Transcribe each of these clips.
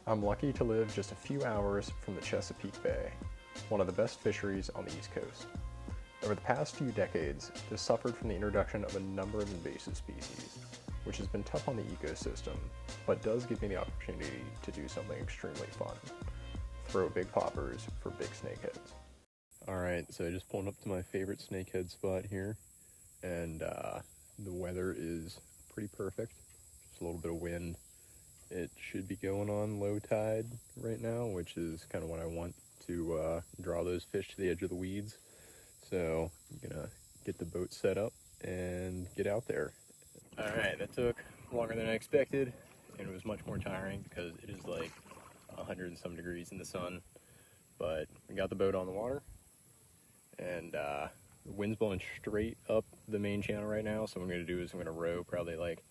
I'm lucky to live just a few hours from the Chesapeake Bay, one of the best fisheries on the East Coast. Over the past few decades, it has suffered from the introduction of a number of invasive species, which has been tough on the ecosystem, but does give me the opportunity to do something extremely fun: throw big poppers for big snakeheads. Alright, so I just pulled up to my favorite snakehead spot here, and the weather is pretty perfect. Just a little bit of wind. It should be going on low tide right now, which is kind of what I want to draw those fish to the edge of the weeds. So I'm gonna get the boat set up and get out there. All right, that took longer than I expected, and it was much more tiring because it is like 100 and some degrees in the sun. But we got the boat on the water, and the wind's blowing straight up the main channel right now. So what I'm gonna do is I'm gonna row probably like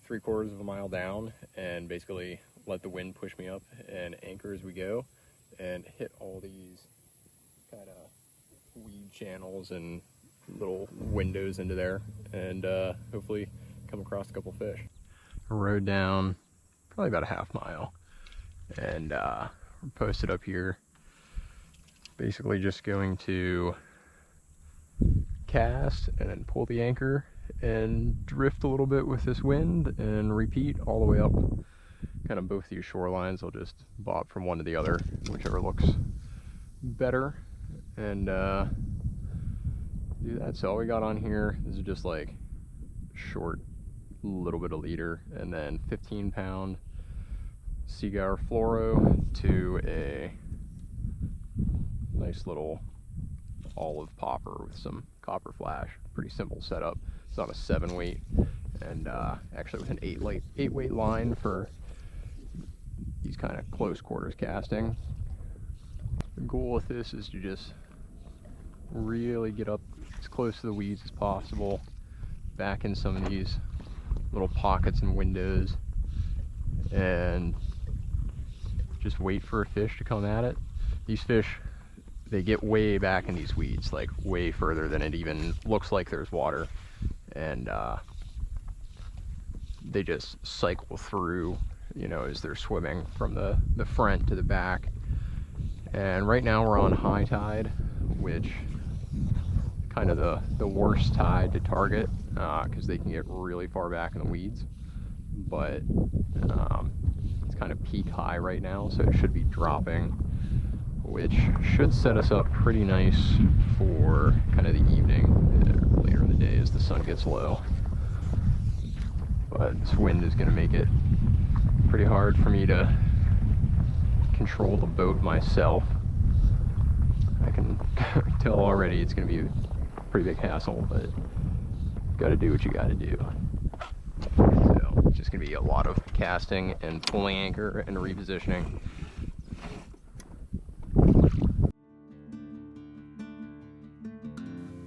3/4 of a mile down and basically let the wind push me up and anchor as we go and hit all these kind of weed channels and little windows into there, and hopefully come across a couple fish. Rowed down probably about a half mile, and we're posted up here, basically just going to cast and then pull the anchor and drift a little bit with this wind and repeat all the way up kind of both these shorelines. I'll just bob from one to the other, whichever looks better, and do that. So all we got on here, this is just like short, little bit of leader, and then 15-pound Seaguar fluoro to a nice little olive popper with some copper flash. Pretty simple setup. It's not a 7-weight, and actually with an 8-weight line for these kind of close quarters casting. The goal with this is to just really get up as close to the weeds as possible, back in some of these little pockets and windows, and just wait for a fish to come at it. These fish, they get way back in these weeds, like way further than it even looks like there's water, and they just cycle through, you know, as they're swimming from the front to the back. And right now we're on high tide, which kind of the worst tide to target, because they can get really far back in the weeds. But it's kind of peak high right now, so it should be dropping, which should set us up pretty nice for kind of the evening, later in the day as the sun gets low. But this wind is going to make it pretty hard for me to control the boat myself. I can tell already it's going to be a pretty big hassle, but got to do what you got to do. So it's just going to be a lot of casting and pulling anchor and repositioning.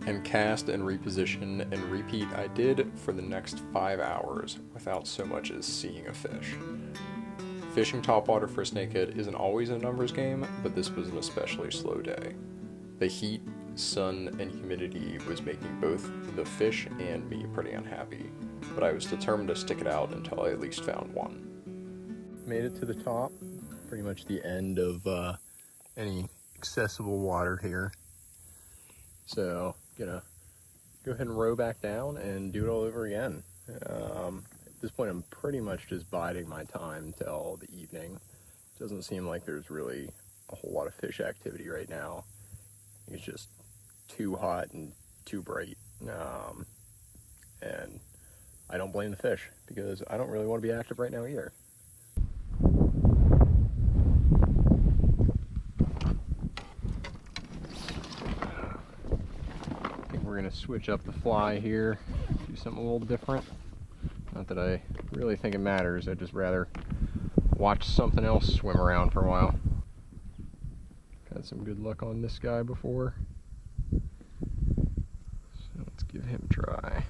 And cast and reposition and repeat I did for the next 5 hours without so much as seeing a fish. Fishing topwater for a snakehead isn't always a numbers game, but this was an especially slow day. The heat, sun, and humidity was making both the fish and me pretty unhappy, but I was determined to stick it out until I at least found one. Made it to the top, pretty much the end of any accessible water here. So, gonna go ahead and row back down and do it all over again. At this point I'm pretty much just biding my time till the evening. Doesn't seem like there's really a whole lot of fish activity right now. It's just too hot and too bright, and I don't blame the fish because I don't really want to be active right now either. We're gonna switch up the fly here, do something a little different. Not that I really think it matters, I'd just rather watch something else swim around for a while. Had some good luck on this guy before, so let's give him a try.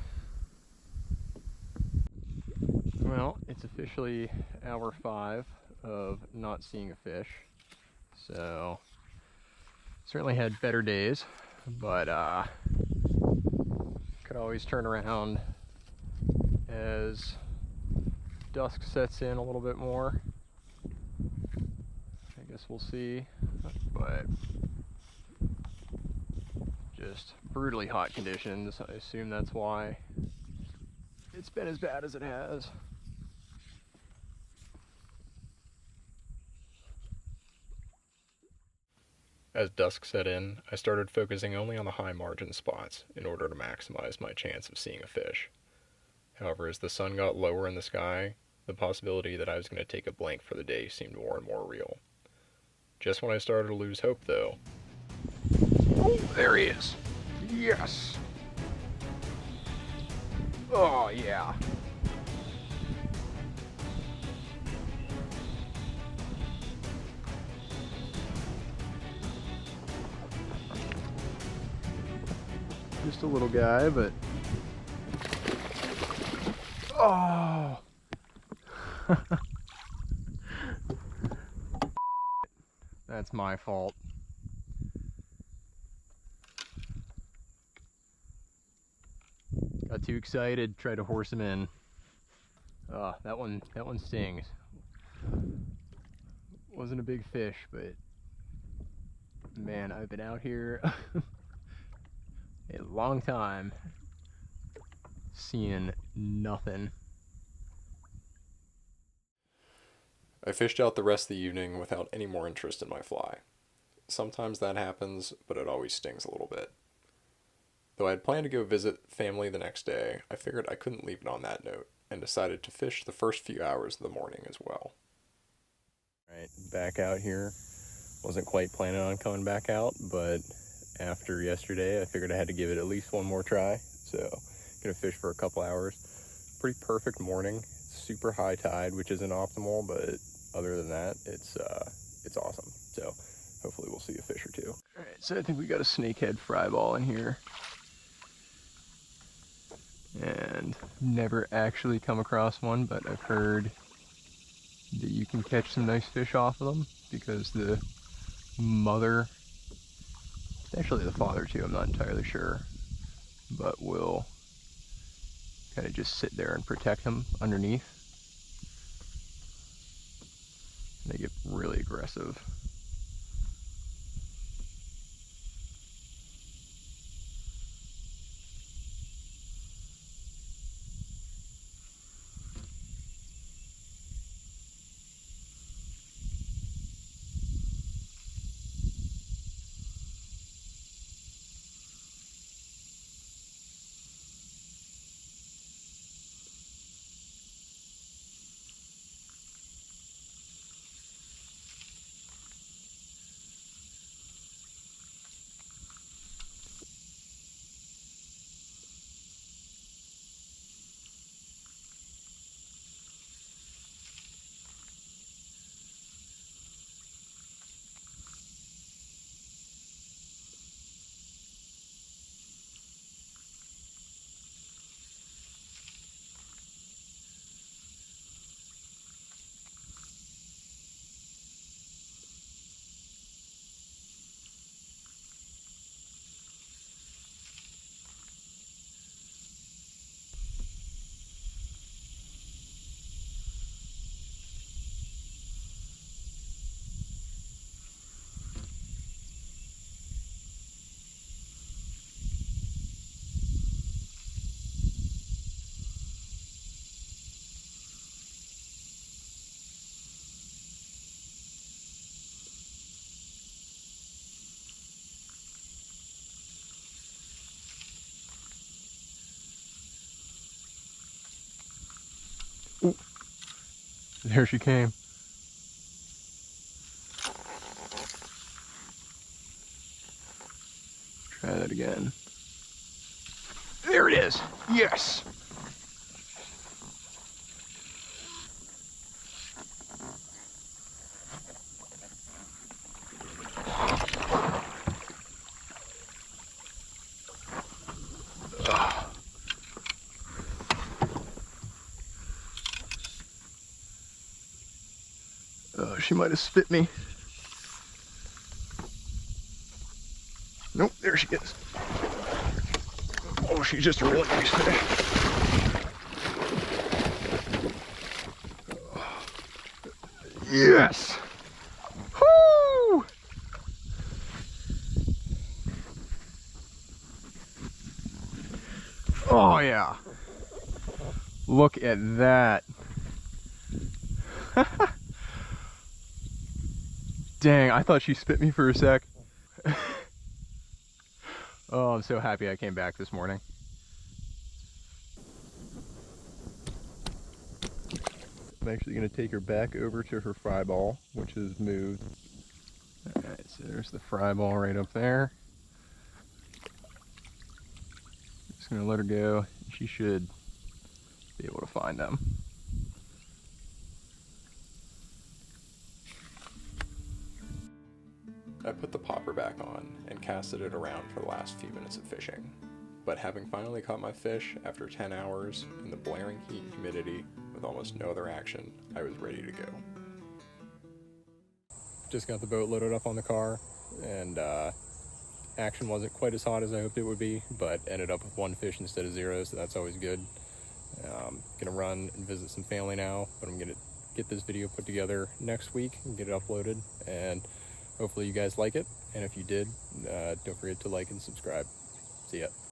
Well, it's officially hour 5 of not seeing a fish, so certainly had better days, but could always turn around as dusk sets in a little bit more guess we'll see, but just brutally hot conditions. I assume that's why it's been as bad as it has. As dusk set in, I started focusing only on the high margin spots in order to maximize my chance of seeing a fish. However, as the sun got lower in the sky, the possibility that I was going to take a blank for the day seemed more and more real. Just when I started to lose hope, though... Oh, there he is! Yes! Oh, yeah! Just a little guy, but... Oh! That's my fault. Got too excited, tried to horse him in. That one stings. Wasn't a big fish, but man, I've been out here a long time seeing nothing. I fished out the rest of the evening without any more interest in my fly. Sometimes that happens, but it always stings a little bit. Though I had planned to go visit family the next day, I figured I couldn't leave it on that note, and decided to fish the first few hours of the morning as well. Alright, back out here. Wasn't quite planning on coming back out, but after yesterday I figured I had to give it at least one more try, so gonna fish for a couple hours. Pretty perfect morning, super high tide, which isn't optimal, but other than that, it's awesome. So hopefully we'll see a fish or two. Alright, so I think we got a snakehead fry ball in here. And never actually come across one, but I've heard that you can catch some nice fish off of them because the mother, potentially the father too, I'm not entirely sure, but will kind of just sit there and protect them underneath. And they get really aggressive. Ooh. There she came. Try that again. There it is! Yes! She might have spit me. Nope, there she is. Oh, she's just a really nice fish. Yes! Woo! Oh yeah. Look at that. Dang, I thought she spit me for a sec. Oh, I'm so happy I came back this morning. I'm actually going to take her back over to her fry ball, which is moved. Alright, so there's the fry ball right up there. Just going to let her go. She should be able to find them. I put the popper back on and casted it around for the last few minutes of fishing. But having finally caught my fish after 10 hours in the blaring heat and humidity with almost no other action, I was ready to go. Just got the boat loaded up on the car, and action wasn't quite as hot as I hoped it would be, but ended up with 1 fish instead of 0, so that's always good. Gonna run and visit some family now, but I'm gonna get this video put together next week and get it uploaded, and hopefully you guys like it. And if you did, don't forget to like and subscribe. See ya.